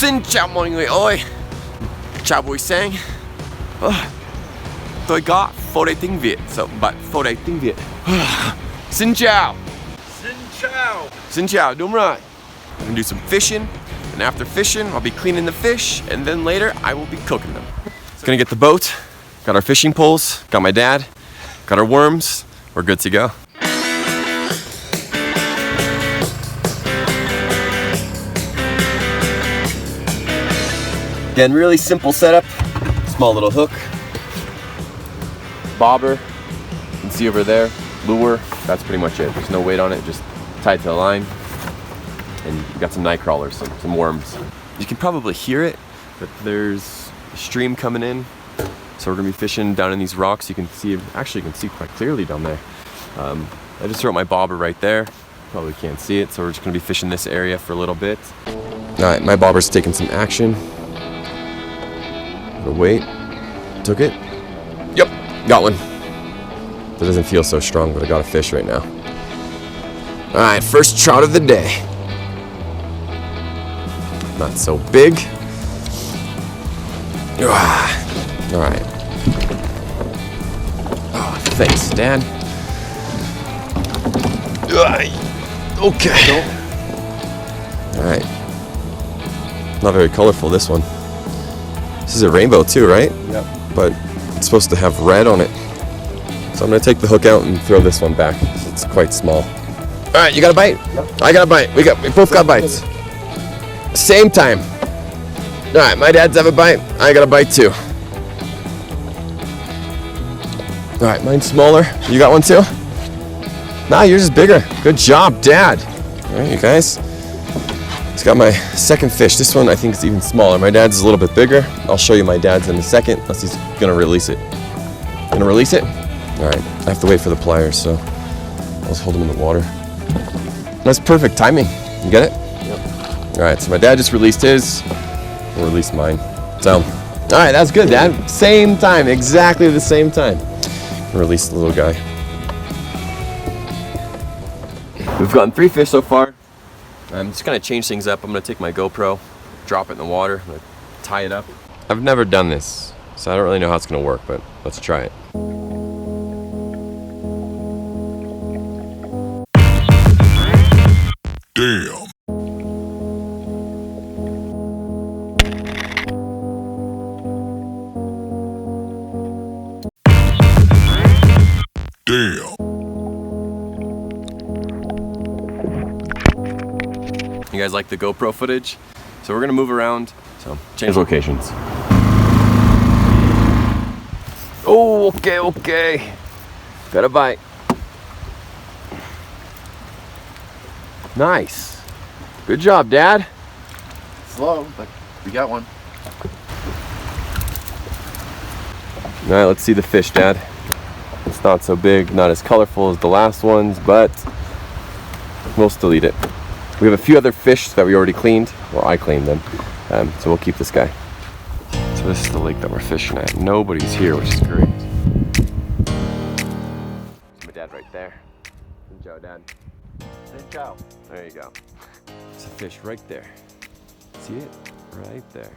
Xin chào mọi người ơi. Chào buổi sáng. Tôi có phô đề tiếng Việt, so bật phô đề tiếng Việt. Xin chào. Xin chào. Xin chào, đúng rồi. I'm gonna do some fishing, and after fishing, I'll be cleaning the fish, and then later I will be cooking them. Gonna get the boat, got our fishing poles, got my dad, got our worms. We're good to go. Again, really simple setup. Small little hook, bobber, you can see over there, lure. That's pretty much it. There's no weight on it, just tied to the line. And you got some night crawlers, some worms. You can probably hear it, but there's a stream coming in. So we're gonna be fishing down in these rocks. You can see, actually you can see quite clearly down there. I just threw out my bobber right there. Probably can't see it, so we're just gonna be fishing this area for a little bit. All right, my bobber's taking some action. Wait, took it. Yep, got one. That doesn't feel so strong, but I got a fish right now. All right, first trout of the day. Not so big. All right. Oh, thanks, Dad. Okay. All right. Not very colorful, this one. This is a rainbow too, right? Yep. But it's supposed to have red on it. So I'm gonna take the hook out and throw this one back. It's quite small. All right, you got a bite? Yep. I got a bite. We both got bites. Same time. All right, my dad's have a bite. I got a bite too. All right, mine's smaller. You got one too? Nah, yours is bigger. Good job, Dad. All right, you guys. It's got my second fish. This one I think is even smaller. My dad's is a little bit bigger. I'll show you my dad's in a second, unless he's gonna release it. Gonna release it? All right, I have to wait for the pliers, so I'll just hold him in the water. That's perfect timing. You get it? Yep. All right, so my dad just released his. I'll release mine. So, all right, that's good, Dad. Same time, exactly the same time. Release the little guy. We've gotten 3 fish so far. I'm just gonna change things up. I'm gonna take my GoPro, drop it in the water, I'm gonna tie it up. I've never done this, so I don't really know how it's gonna work, but let's try it. Damn. Damn. You guys like the GoPro footage? So we're gonna move around, so change locations. Oh, okay. Got a bite. Nice. Good job, Dad. Slow, but we got one. All right, let's see the fish, Dad. It's not so big, not as colorful as the last ones, but we'll still eat it. We have a few other fish that we already cleaned, or I cleaned them, so we'll keep this guy. So this is the lake that we're fishing at. Nobody's here, which is great. There's my dad right there. Good job, Dad. Xin chào. There you go. There's a fish right there. See it? Right there.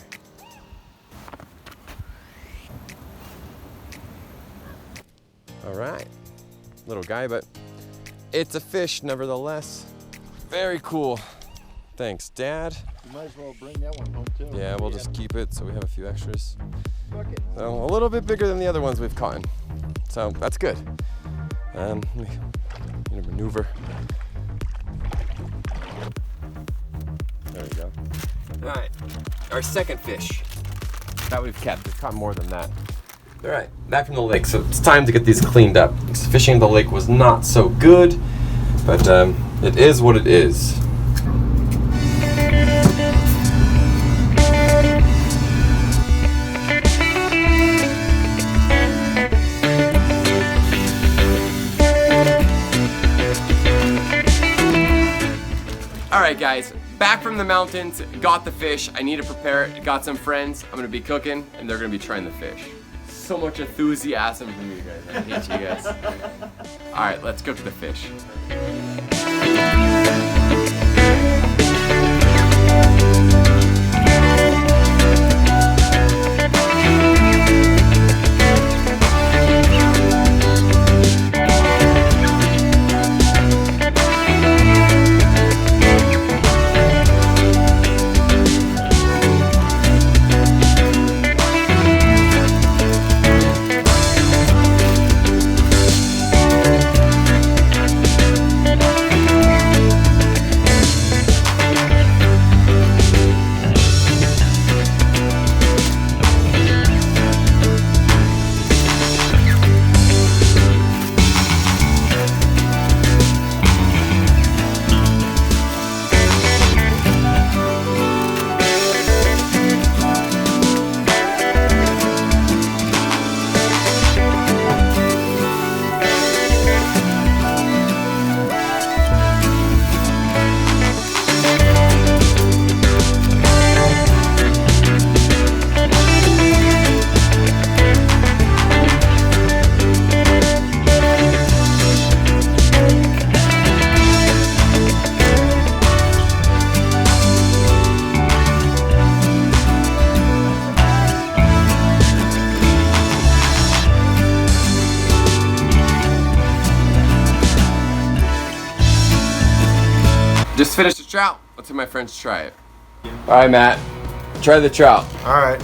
All right. Little guy, but it's a fish nevertheless. Very cool. Thanks, Dad. You might as well bring that one home too. Yeah, we'll just keep it so we have a few extras. Bucket. So a little bit bigger than the other ones we've caught. So that's good. Need to maneuver. There we go. All right, our second fish that we've kept. We've caught more than that. All right, back from the lake. So it's time to get these cleaned up. Because fishing the lake was not so good, but it is what it is. Alright guys, back from the mountains, got the fish. I need to prepare it. Got some friends. I'm gonna be cooking and they're gonna be trying the fish. So much enthusiasm from you guys. I hate you guys. Alright, let's go to the fish. Just finished the trout. Let's have my friends try it. All right, Matt. Try the trout. All right.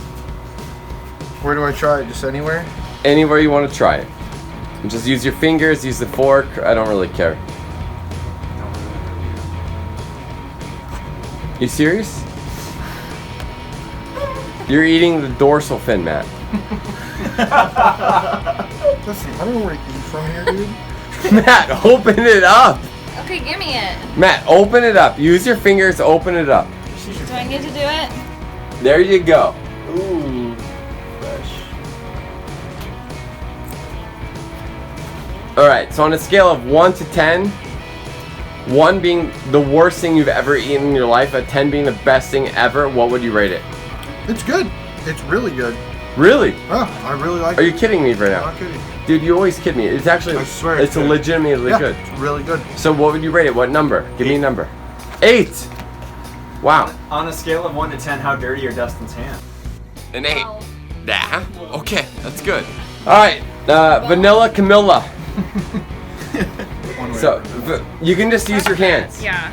Where do I try it? Just anywhere? Anywhere you want to try it. And just use your fingers, use the fork. I don't really care. You serious? You're eating the dorsal fin, Matt. Listen, I don't know where it came from here, dude. Matt, open it up. Okay, give me it. Matt, open it up. Use your fingers, open it up. Do I get to do it? There you go. Ooh, fresh. All right, so on a scale of 1 to 10, 1 being the worst thing you've ever eaten in your life, a 10 being the best thing ever, what would you rate it? It's good. It's really good. Really? Oh, I really like Are it. you kidding me right I'm now? not kidding. Dude, you always kid me. It's actually, I swear it's it's good. legitimately Yeah, good. it's really good. So what would you rate it? What number? Give me a number. 8. Wow. On a scale of 1 to 10, how dirty are Dustin's hands? An 8. Well, Yeah. Okay, that's good. All right, vanilla Camilla. One way So you can just use your hands. Yeah.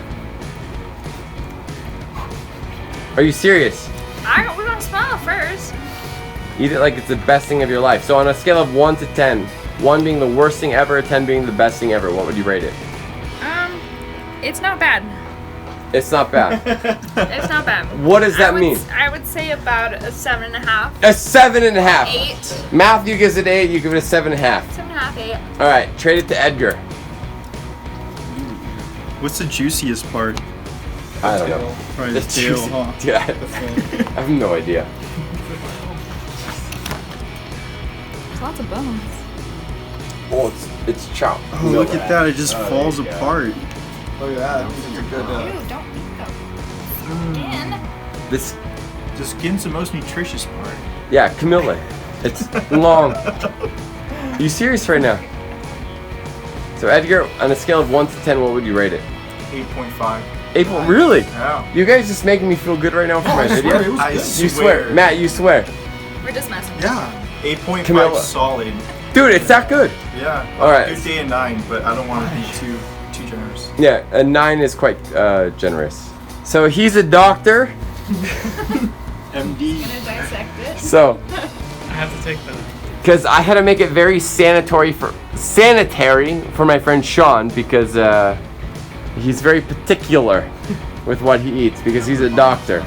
Are you serious? We're gonna smell first. Eat it like it's the best thing of your life. So on a scale of 1 to 10, 1 being the worst thing ever, 10 being the best thing ever, what would you rate it? It's not bad. It's not bad. It's not bad. What does that mean? I would say about a 7.5. A 7.5. 8. Matthew gives it 8. You give it a 7.5. 7.5, 8. All right, trade it to Edgar. What's the juiciest part? I don't know. Probably the tail, juicy- huh? Dude, I have no idea. There's lots of bones. Oh, it's chopped. Oh, look at that. It just falls apart. Look at that. This is a good. Ew, don't eat the skin. This, The skin's the most nutritious part. yeah, Camilla. It's long. Are you serious right now? So Edgar, on a scale of 1 to 10, what would you rate it? 8.5. 8. Really? Yeah. You guys just making me feel good right now for my video? It was I good. You swear, Matt. You swear, We're just messing. Yeah. 8.5 Camilla. solid. dude. It's that good. Yeah. All right. Good day and 9, but I don't want to be too generous. Yeah, a 9 is quite generous. So he's a doctor. MD. Gonna dissect it. So, I have to take that. because I had to make it very sanitary for my friend Sean, because he's very particular with what he eats, because he's a doctor.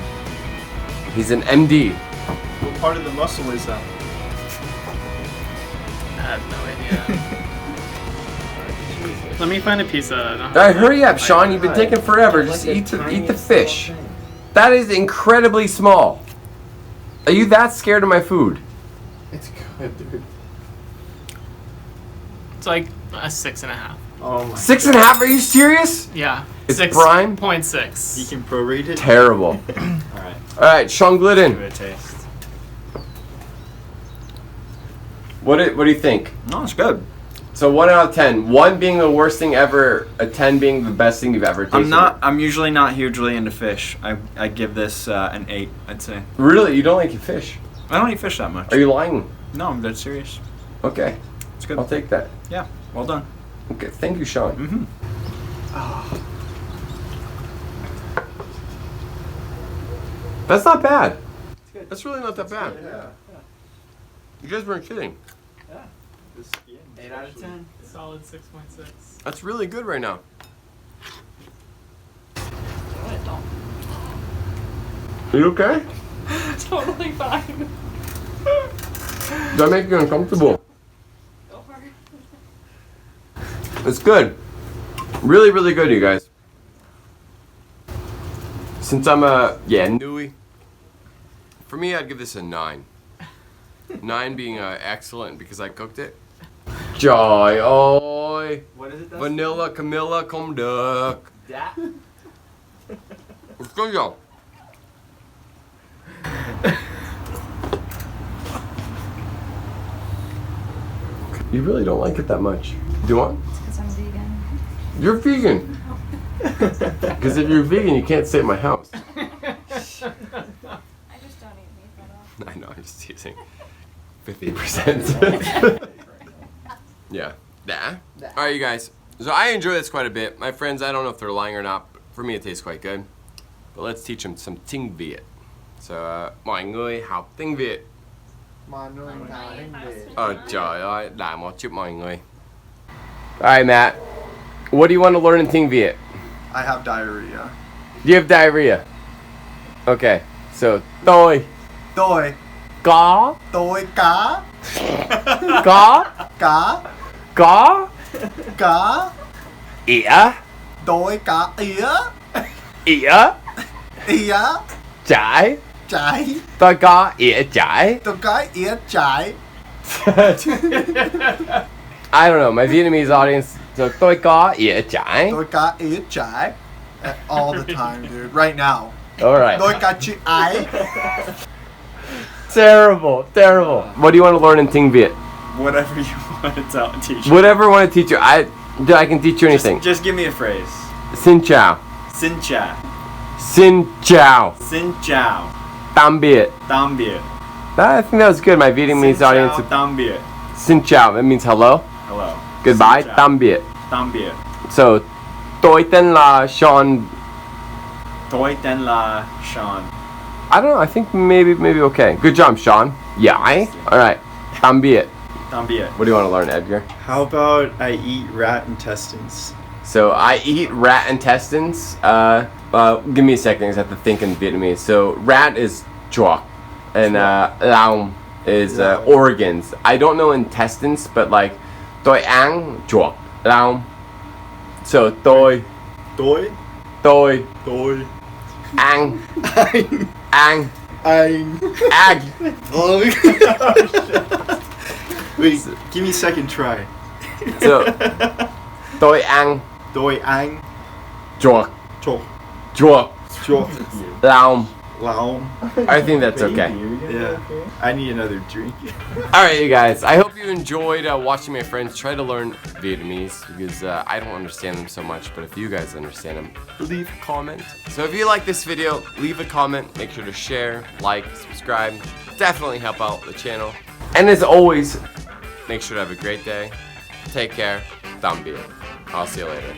He's an MD. What part of the muscle is that? I have no idea. Let me find a piece of it. All right, hurry up, Sean. You've been taking forever. Just eat the fish. That is incredibly small. Are you that scared of my food? It's good, dude. It's like a 6.5. Oh my. 6.5? Are you serious? Yeah. It's prime? 6.6. You can prorate it? Terrible. Alright. All right, Sean Give Glidden. it a taste. What do you think? No, it's good. So 1 out of 10. 1 being the worst thing ever, a 10 being the best thing you've ever tasted. I'm usually not hugely into fish. I give this an 8, I'd say. Really? You don't like fish? I don't eat fish that much. Are you lying? No, I'm dead serious. Okay, It's good. I'll take that. Yeah, well done. Okay, thank you, Sean. Mm-hmm. That's not bad. That's really not that bad. You guys weren't kidding. 8 out of 10. Solid 6.6. That's really good right now. Are you okay? Totally fine. Does that make you uncomfortable? Go for it. It's good. Really, really good, you guys. Since I'm a newie, for me, I'd give this a 9. 9 being excellent because I cooked it. Joy, oi, What is it? vanilla, Camilla, come duck. Yeah. Let's go. You really don't like it that much. Do you want? Because I'm vegan. You're vegan. Because if you're vegan, you can't stay at my house. I just don't eat meat at all. I know, I'm just teasing. 50%. Yeah. All right, you guys. So I enjoy this quite a bit. My friends, I don't know if they're lying or not. But For me, it tastes quite good. But let's teach them some tiếng Việt. So, mọi người học tiếng Việt. Mọi người nào tiếng Việt. Trời ơi, đã một chút mọi người. Alright, Matt. What do you want to learn in tiếng Việt? I have diarrhea. You have diarrhea. Okay, so tôi Tôi có cá có cá ỉa tôi cá ỉa chải. trái Tôi có ỉa chải. tôi có ỉa trái. I don't know, my Vietnamese audience. So tôi có ỉa chải. Tôi có ỉa trái. All the time, dude. Right now. Alright. Tôi có chữ ái. Terrible, terrible. What do you want to learn in tiếng Việt? Whatever you want to teach. Whatever I want to teach you. I can teach you anything. Just give me a phrase. Xin chào. Xin chào. Xin chào. Xin chào. Tạm biệt. Tạm biệt. I think that was good. My Vietnamese Xin audience. chào, tạm biệt. Xin chào. That means hello. Hello. Goodbye. Xin chào. Tạm biệt. Tạm biệt. So, tôi tên là Sean. Tôi tên là Sean. I don't know. I think maybe okay. Good job, Sean. Yeah. All right. Tạm biệt. Tạm biệt. What do you want to learn, Edgar? How about I eat rat intestines? So I eat rat intestines. Give me a second. I just have to think in Vietnamese. So rat is chuoc, and lao is organs. I don't know intestines, but like tôi ăn chuoc lao. So tôi ăn ăn ag. Wait, give me a second try. So tôi ăn chuoc lao. I think that's okay. Yeah. I need another drink. Alright, you guys, I hope you enjoyed watching my friends try to learn Vietnamese, because I don't understand them so much, but if you guys understand them, leave a comment. So if you like this video, leave a comment, make sure to share, like, subscribe, definitely help out the channel. And as always, make sure to have a great day, take care, tạm biệt. I'll see you later.